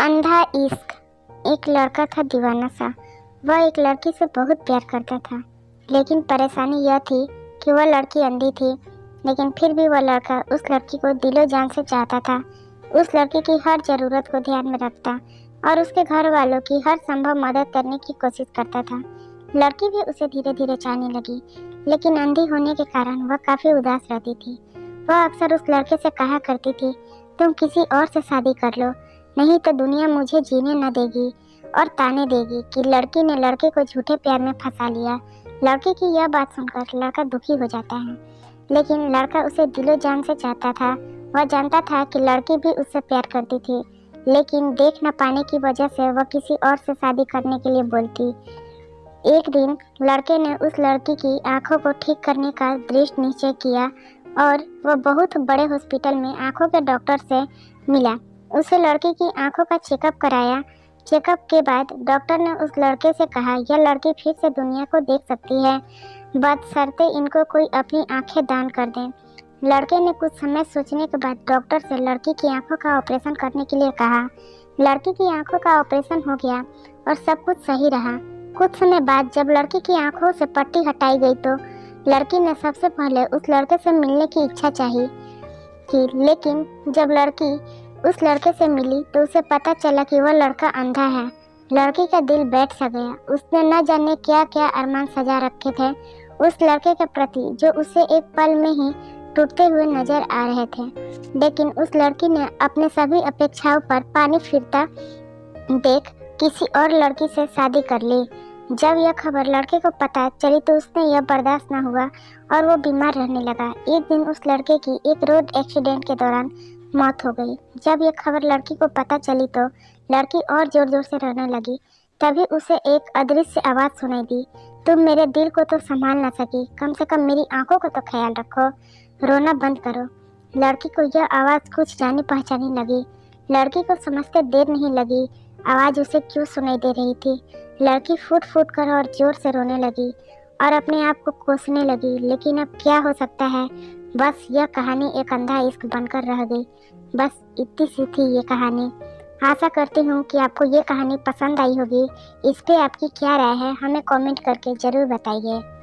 अंधा इश्क। एक लड़का था दीवाना सा। वह एक लड़की से बहुत प्यार करता था, लेकिन परेशानी यह थी कि वह लड़की अंधी थी। लेकिन फिर भी वह लड़का उस लड़की को दिलो जान से चाहता था। उस लड़की की हर ज़रूरत को ध्यान में रखता और उसके घर वालों की हर संभव मदद करने की कोशिश करता था। लड़की भी उसे धीरे धीरे चाहने लगी, लेकिन अंधी होने के कारण वह काफ़ी उदास रहती थी। वह अक्सर उस लड़के से कहा करती थी, तुम किसी और से शादी कर लो, नहीं तो दुनिया मुझे जीने न देगी, और ताने देगी कि लड़की ने लड़के को झूठे प्यार में फंसा लिया। लड़की की यह बात सुनकर लड़का दुखी हो जाता है, लेकिन लड़का उसे दिलो जान से चाहता था। वह जानता था कि लड़की भी उससे प्यार करती थी, लेकिन देख न पाने की वजह से वह किसी और से शादी करने के लिए बोलती। एक दिन लड़के ने उस लड़की की आंखों को ठीक करने का दृढ़ निश्चय किया और वह बहुत बड़े हॉस्पिटल में आंखों के डॉक्टर से मिला। उसे लड़की की आंखों का चेकअप कराया। चेकअप के बाद डॉक्टर ने उस लड़के से कहा, यह लड़की फिर से दुनिया को देख सकती है, बशर्ते इनको कोई अपनी आंखें दान कर दे। लड़के ने कुछ समय सोचने के बाद डॉक्टर से लड़की की आंखों का ऑपरेशन करने के लिए कहा। लड़की की आंखों का ऑपरेशन हो गया और सब कुछ सही रहा। कुछ समय बाद जब लड़की की आंखों से पट्टी हटाई गई तो लड़की ने सबसे पहले उस लड़के से मिलने की इच्छा चाहिए थी, लेकिन जब लड़की उस लड़के से मिली तो उसे पता चला कि वह लड़का अंधा है। लड़की का दिल बैठ सा गया। उसने न जाने क्या क्या अरमान सजा रखे थे उस लड़के के प्रति, जो उसे एक पल में ही टूटते हुए नजर आ रहे थे। लेकिन उस लड़की ने अपने सभी अपेक्षाओं पर पानी फिरता देख किसी और लड़की से शादी कर ली। जब यह खबर लड़के को पता चली तो उसने यह बर्दाश्त न हुआ और वो बीमार रहने लगा। एक दिन उस लड़के की एक रोड एक्सीडेंट के दौरान मौत हो गई। जब यह खबर लड़की को पता चली तो लड़की और जोर जोर से रोने लगी। तभी उसे एक अदृश्य आवाज़ सुनाई दी, तुम मेरे दिल को तो संभाल न सकी, कम से कम मेरी आंखों को तो ख्याल रखो, रोना बंद करो। लड़की को यह आवाज़ कुछ जानी पहचानी लगी। लड़की को समझते देर नहीं लगी आवाज़ उसे क्यों सुनाई दे रही थी। लड़की फूट फूट कर और जोर से रोने लगी और अपने आप को कोसने लगी। लेकिन अब क्या हो सकता है, बस यह कहानी एक अंधा इश्क बनकर रह गई। बस इतनी सी थी ये कहानी। आशा करती हूँ कि आपको ये कहानी पसंद आई होगी। इस पे आपकी क्या राय है हमें कमेंट करके ज़रूर बताइए।